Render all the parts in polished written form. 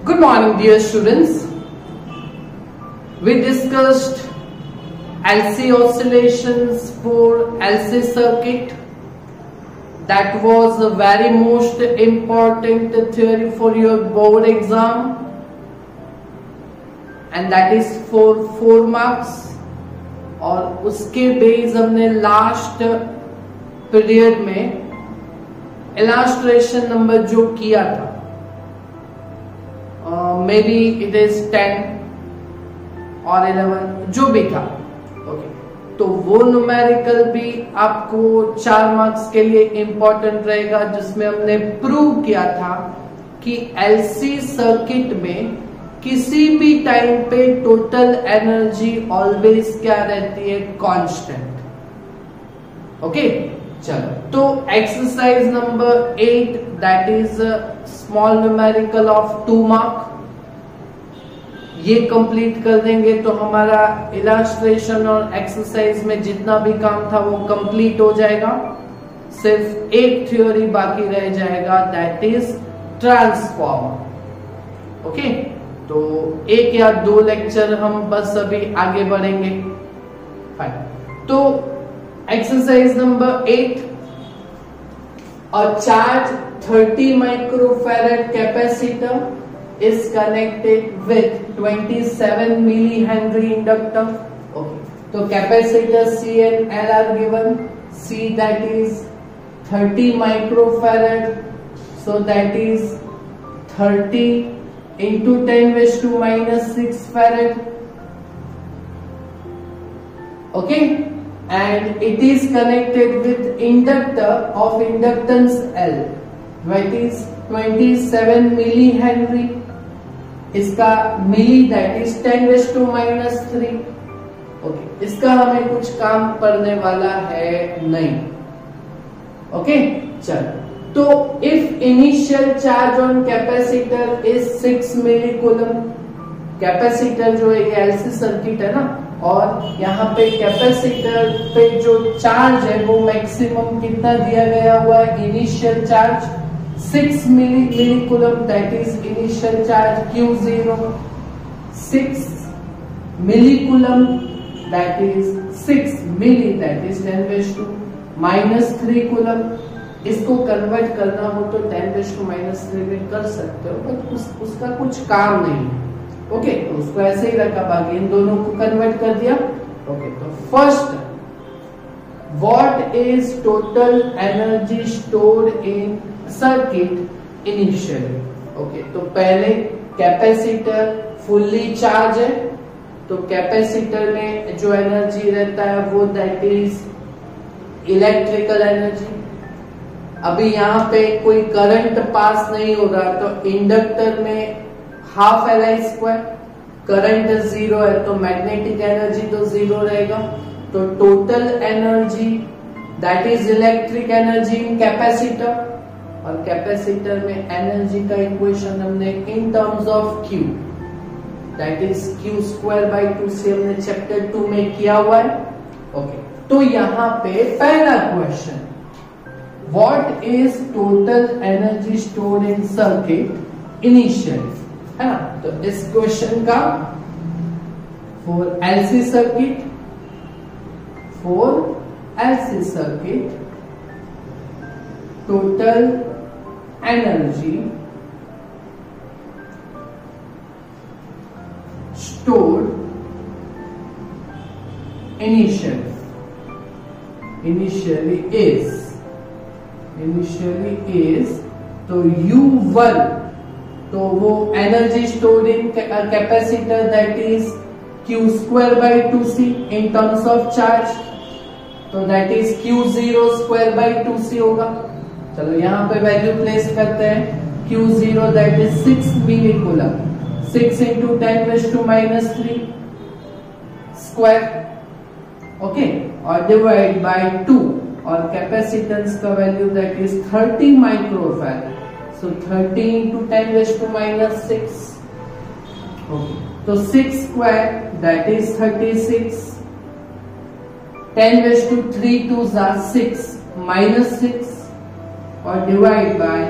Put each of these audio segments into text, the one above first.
Good morning, dear students. We discussed LC oscillations for LC circuit. That was a very most important theory for your board exam, and that is for 4 marks. और उसके base हमने last period में illustration number जो किया था, may be it is 10 और 11 जो भी था, ओके, तो वो न्यूमेरिकल भी आपको 4 मार्क्स के लिए इंपॉर्टेंट रहेगा, जिसमें हमने प्रूव किया था कि एलसी सर्किट में किसी भी टाइम पे टोटल एनर्जी ऑलवेज क्या रहती है, कांस्टेंट। ओके, चलो तो exercise number 8 that is small numerical of 2 mark, ये कंप्लीट कर देंगे तो हमारा इलास्ट्रेशन और एक्सरसाइज में जितना भी काम था वो कंप्लीट हो जाएगा। सिर्फ एक थ्योरी बाकी रह जाएगा, दैट इज ट्रांसफॉर्मर। ओके, तो 1 या 2 लेक्चर हम बस अभी आगे बढ़ेंगे। फाइन, तो exercise number 8, a charge 30 microfarad capacitor is connected with 27 millihenry inductor. Okay, so capacitor C and L are given. C that is 30 microfarad, so that is 30 into 10 raised to minus 6 farad. Okay, and it is connected with inductor of inductance L, that is 27 millihenry. इसका milli that is 10 raised to minus 3. Okay, इसका हमें कुछ काम पड़ने वाला है नहीं। Okay, चलो, तो if initial charge on capacitor is 6 millicoulomb, capacitor जो है ये एलसी सर्किट है ना, और यहाँ पे कैपेसिटर पे जो चार्ज है वो मैक्सिमम कितना दिया गया हुआ है, initial charge 6 millicoulomb, that is initial charge Q0, 6 millicoulomb that is 6 milli that is 10 raised to minus 3 coulomb. इसको कन्वर्ट करना हो तो 10 raised to minus 3 में कर सकते हो, बट उसका कुछ काम नहीं है। ओके, तो उसको ऐसे ही रखा, बाकी इन दोनों को कन्वर्ट कर दिया। ओके, तो first, what is total energy stored in circuit initially. Okay, तो पहले कैपेसिटर फुल्ली चार्ज है, तो कैपेसिटर में जो एनर्जी रहता है वो दैट इज इलेक्ट्रिकल एनर्जी। अभी यहाँ पे कोई करंट पास नहीं हो रहा, तो इंडक्टर में हाफ Li², करंट 0 है तो मैग्नेटिक एनर्जी तो 0 रहेगा, तो total energy that is electric energy in capacitor. और कैपेसिटर में एनर्जी का इक्वेशन हमने in terms of Q that is Q²/2 से हमने चैप्टर 2 में किया हुआ है। ओके, तो यहाँ पे पहला question, what is total energy stored in circuit initially, है ना। तो इस क्वेश्चन का for LC circuit, total energy stored initially is, तो U1, तो वो energy stored in capacitor that is Q²/2C in terms of charge, तो दैट इज Q0²/2C होगा। चलो यहाँ पे वैल्यू प्लेस करते हैं, Q0 that is 6 मिलीकूलम, 6 into 10 raised to minus 3 square. Okay, और डिवाइड बाय 2, और कैपेसिटेंस का value that is 30 microfarad, so 30 into 10 raised to minus 6. Okay, so 6 square that is 36. 10 raised to 3 2s are 6 minus 6 और divide by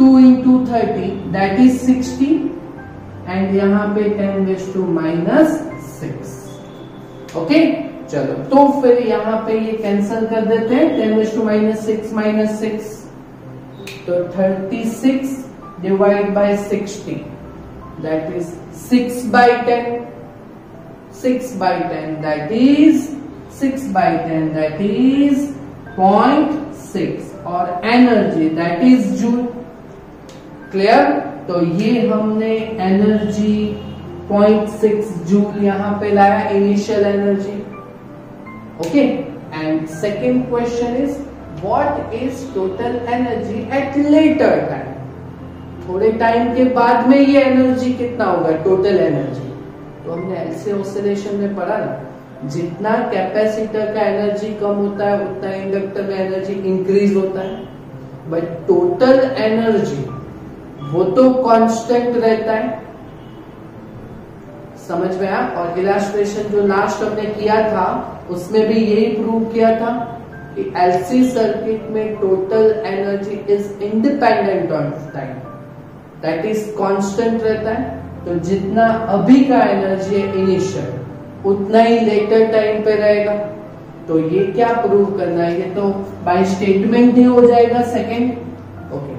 2 into 30 that is 60 and यहाँ पे 10⁻⁻6। Okay, चलो तो फिर यहाँ पे ये कैंसिल कर देते हैं, 10⁻⁻6 -6 तो 36 divide by 60 that is 6/10, 6/10 that is 6/10 that is 0.6 और energy that is joule. Clear? तो ये हमने एनर्जी 0.6 जूल यहां पे लाया, initial energy. Okay, and second question is what is total energy at later time. थोड़े टाइम के बाद में ये एनर्जी कितना होगा, टोटल एनर्जी। तो हमने एलसी ऑसिलेशन में पढ़ा ना, जितना कैपेसिटर का एनर्जी कम होता है उतना इंडक्टर में एनर्जी इंक्रीज होता है, बट टोटल एनर्जी वो तो कांस्टेंट रहता है। समझ में आया? और इलस्ट्रेशन जो लास्ट हमने किया था उसमें भी यही प्रूव किया था कि एलसी सर्किट में total energy is independent of time, that is constant रहता है। तो जितना अभी का एनर्जी है इनिशियल उतना ही लेटर टाइम पे रहेगा। तो ये क्या प्रूव करना है, ये तो बाय स्टेटमेंट ही हो जाएगा second. Okay,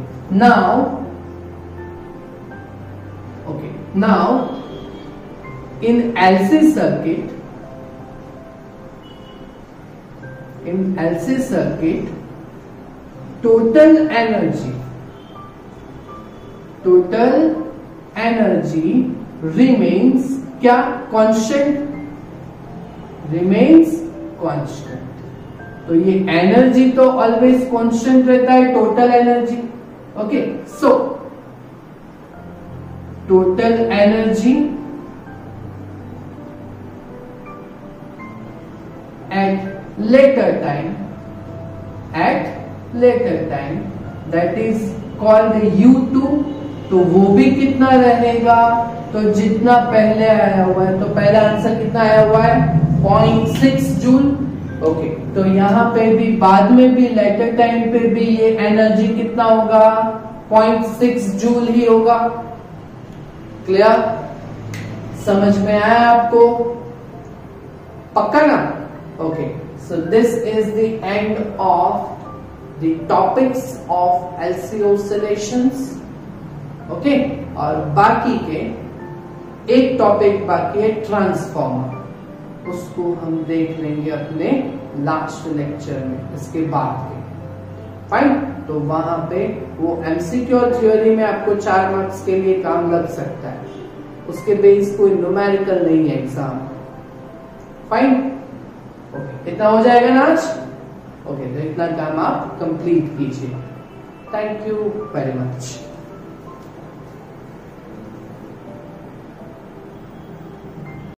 now in LC circuit total energy remains क्या, constant, remains constant। तो ये एनर्जी तो ऑलवेज कांस्टेंट रहता है, total energy. Okay, so total energy at later time that is called U2। तो वो भी कितना रहेगा, तो जितना पहले आया हुआ है, तो पहला आंसर कितना आया हुआ है 0.6 जूल। ओके, तो यहाँ पे भी बाद में भी लेटर टाइम पे भी ये एनर्जी कितना होगा, 0.6 जूल ही होगा। क्लियर? समझ में आया आपको? पक्का ना? Okay, so this is the end of the topics of LC oscillations. Okay, और बाकी के एक टॉपिक बाकी है ट्रांसफॉर्मर, उसको हम देख लेंगे अपने लास्ट लेक्चर में, इसके बाद के। फाइन, तो वहां पे वो एमसीक्यू और थ्योरी में आपको 4 मार्क्स के लिए काम लग सकता है, उसके बेस कोई न्यूमेरिकल नहीं है एग्जाम। फाइन, ओके, इतना हो जाएगा ना आज? ओके, तो इतना काम आप कंप्लीट कीजिए। Thank you very much.